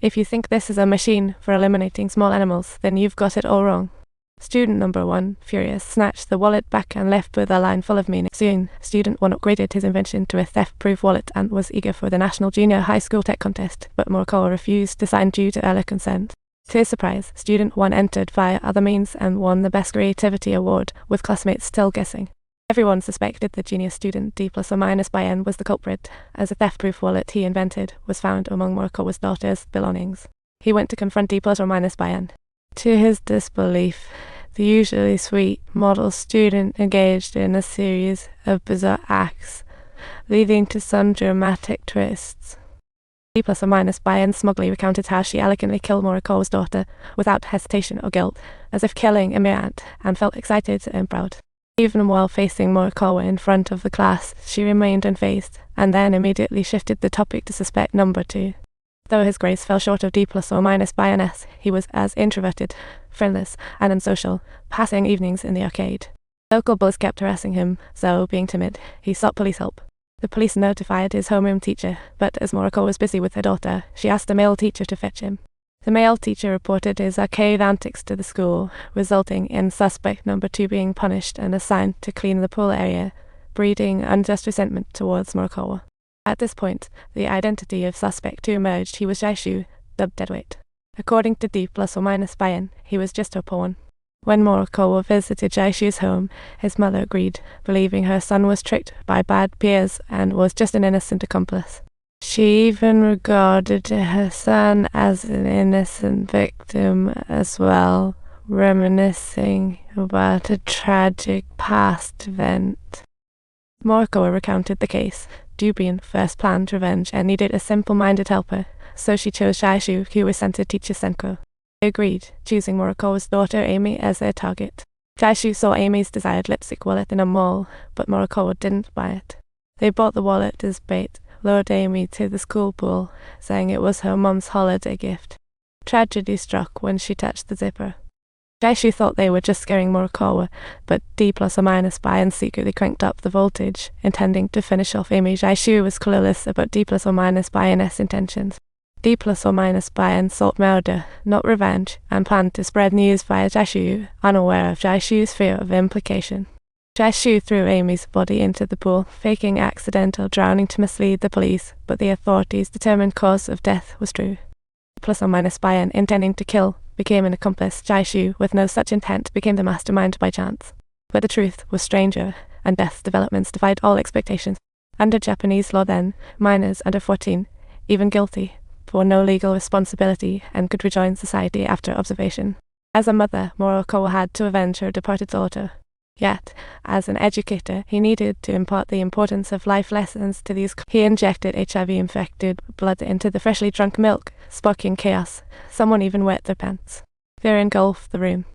If you think this is a machine for eliminating small animals, then you've got it all wrong. Student number 1, furious, snatched the wallet back and left with a line full of meaning. Soon, student 1 upgraded his invention to a theft-proof wallet and was eager for the National Junior High School Tech Contest, but Morikawa refused to sign due to early consent. To his surprise, student 1 entered via other means and won the Best Creativity Award, with classmates still guessing. Everyone suspected the genius student D plus or minus by N was the culprit, as a theft-proof wallet he invented was found among Morikawa's daughter's belongings. He went to confront D plus or minus by N. To his disbelief, the usually sweet model student engaged in a series of bizarre acts, leading to some dramatic twists. D plus or minus by N smugly recounted how she elegantly killed Morikawa's daughter without hesitation or guilt, as if killing a mere ant, and felt excited and proud. Even while facing Morikawa in front of the class, she remained unfazed, and then immediately shifted the topic to suspect number 2. Though his grades fell short of D plus or minus by an S, he was as introverted, friendless, and unsocial, passing evenings in the arcade. Local bullies kept harassing him, so, being timid, he sought police help. The police notified his homeroom teacher, but as Morikawa was busy with her daughter, she asked the male teacher to fetch him. The male teacher reported his arcade antics to the school, resulting in suspect number 2 being punished and assigned to clean the pool area, breeding unjust resentment towards Morikawa. At this point, the identity of suspect 2 emerged. He was Jaishu, dubbed Deadweight. According to D plus or minus by N, he was just her pawn. When Morikawa visited Jaishu's home, his mother agreed, believing her son was tricked by bad peers and was just an innocent accomplice. She even regarded her son as an innocent victim as well, reminiscing about a tragic past event. Morikawa recounted the case. Dubian first planned revenge and needed a simple-minded helper, so she chose Jaishu, who was sent to teacher Senko. They agreed, choosing Morikawa's daughter Amy as their target. Jaishu saw Amy's desired lipstick wallet in a mall, but Morikawa didn't buy it. They bought the wallet as bait, lured Amy to the school pool, saying it was her mom's holiday gift. Tragedy struck when she touched the zipper. Jaishu thought they were just scaring Morikawa, but D plus or minus by N secretly cranked up the voltage, intending to finish off Amy. Jaishu was clueless about D plus or minus by N's intentions. D plus or minus by N sought murder, not revenge, and planned to spread news via Jaishu, unaware of Jaishu's fear of implication. Jaishu threw Amy's body into the pool, faking accidental drowning to mislead the police, but the authorities determined cause of death was true. Plus or minus by N, intending to kill, became an accomplice. Jaishu, with no such intent, became the mastermind by chance. But the truth was stranger, and death's developments defied all expectations. Under Japanese law then, minors under 14, even guilty, bore no legal responsibility and could rejoin society after observation. As a mother, Morikawa had to avenge her departed daughter. Yet, as an educator, he needed to impart the importance of life lessons to these. He injected HIV-infected blood into the freshly drunk milk, sparking chaos. Someone even wet their pants. Fear engulfed the room.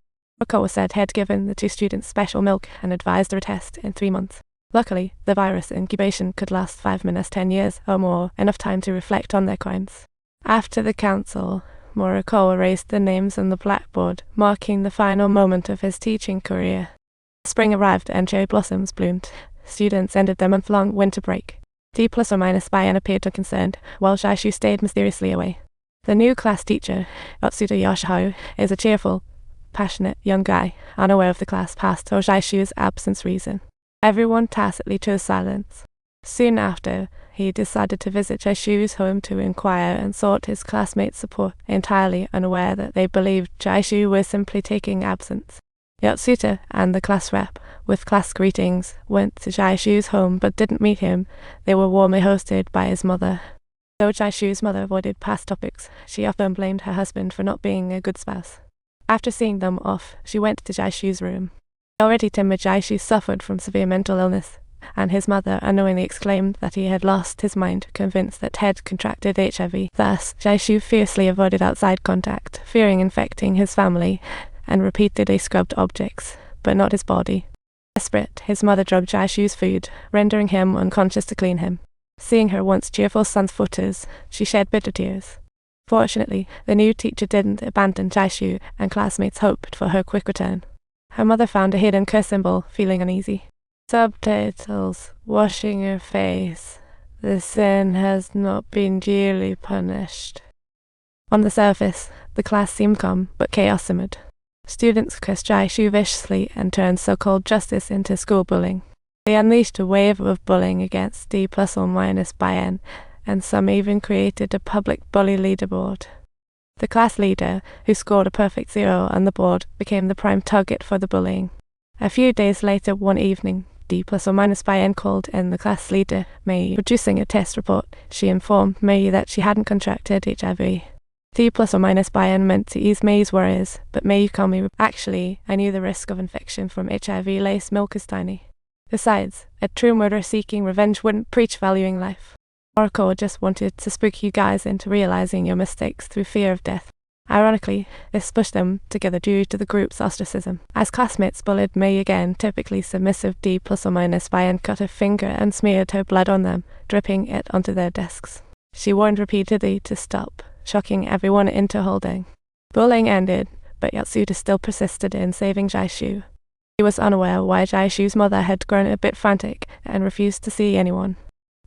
Morikawa said he had given the 2 students special milk and advised a test in 3 months. Luckily, the virus incubation could last 5 minutes, 10 years or more, enough time to reflect on their crimes. After the council, Morikawa raised the names on the blackboard, marking the final moment of his teaching career. Spring arrived and cherry blossoms bloomed. Students ended their month-long winter break. D plus or minus by N appeared unconcerned, while Jaishu stayed mysteriously away. The new class teacher, Otsuda Yoshihau, is a cheerful, passionate young guy, unaware of the class past or Jaishu's absence reason. Everyone tacitly chose silence. Soon after, he decided to visit Jaishu's home to inquire and sought his classmates' support, entirely unaware that they believed Jaishu was simply taking absence. Yotsuta and the class rep, with class greetings, went to Jaishu's home but didn't meet him. They were warmly hosted by his mother. Though Jaishu's mother avoided past topics, she often blamed her husband for not being a good spouse. After seeing them off, she went to Jaishu's room. Already timid, Jaishu suffered from severe mental illness, and his mother unknowingly exclaimed that he had lost his mind, convinced that Ted contracted HIV. Thus, Jaishu fiercely avoided outside contact, fearing infecting his family, and repeatedly scrubbed objects, but not his body. Desperate, his mother drugged Jaishu's food, rendering him unconscious to clean him. Seeing her once cheerful son's footers, she shed bitter tears. Fortunately, the new teacher didn't abandon Jaishu, and classmates hoped for her quick return. Her mother found a hidden curse symbol, feeling uneasy. Subtitles: washing her face. The sin has not been duly punished. On the surface, the class seemed calm, but chaos simmered. Students cursed Jai-Shu viciously and turned so-called justice into school bullying. They unleashed a wave of bullying against D plus or minus by N, and some even created a public bully leaderboard. The class leader, who scored a perfect 0 on the board, became the prime target for the bullying. A few days later, one evening, D plus or minus by N called in the class leader, Mei. Producing a test report, she informed Mei that she hadn't contracted HIV. D plus or minus by N meant to ease Mei's worries, but Mei called me. Actually, I knew the risk of infection from HIV-laced milk is tiny. Besides, a true murderer seeking revenge wouldn't preach valuing life. Oracle just wanted to spook you guys into realizing your mistakes through fear of death. Ironically, this pushed them together due to the group's ostracism. As classmates bullied Mei again, typically submissive D plus or minus by N cut her finger and smeared her blood on them, dripping it onto their desks. She warned repeatedly to stop, shocking everyone into holding. Bullying ended, but Yatsuda still persisted in saving Jai-Shu. He was unaware why Jai-Shu's mother had grown a bit frantic and refused to see anyone.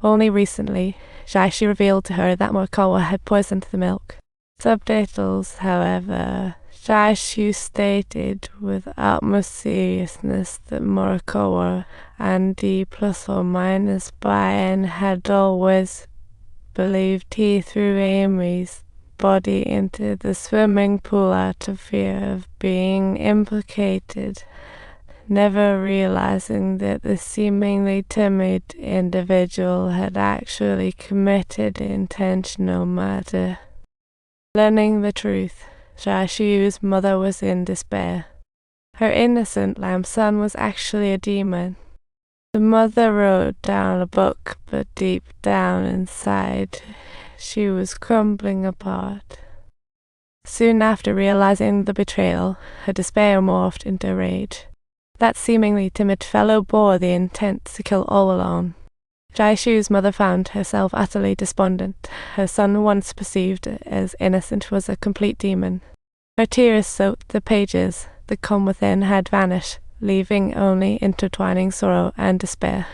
Only recently, Jai-Shu revealed to her that Morikawa had poisoned the milk. Subtitles, however, Jai-Shu stated with utmost seriousness that Morikawa and D plus or minus by N had always believed he threw Amy's body into the swimming pool out of fear of being implicated, never realizing that the seemingly timid individual had actually committed intentional murder. Learning the truth, Jai-Shu's mother was in despair. Her innocent lamb son was actually a demon. The mother wrote down a book, but deep down inside, she was crumbling apart. Soon after realizing the betrayal, her despair morphed into rage. That seemingly timid fellow bore the intent to kill all alone. Jai-Shu's mother found herself utterly despondent. Her son, once perceived as innocent, was a complete demon. Her tears soaked the pages. The calm within had vanished, leaving only intertwining sorrow and despair.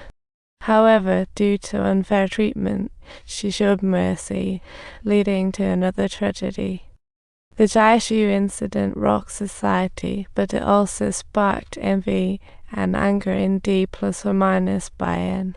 However, due to unfair treatment, she showed mercy, leading to another tragedy. The Jai-Shu incident rocked society, but it also sparked envy and anger in D plus or minus by N.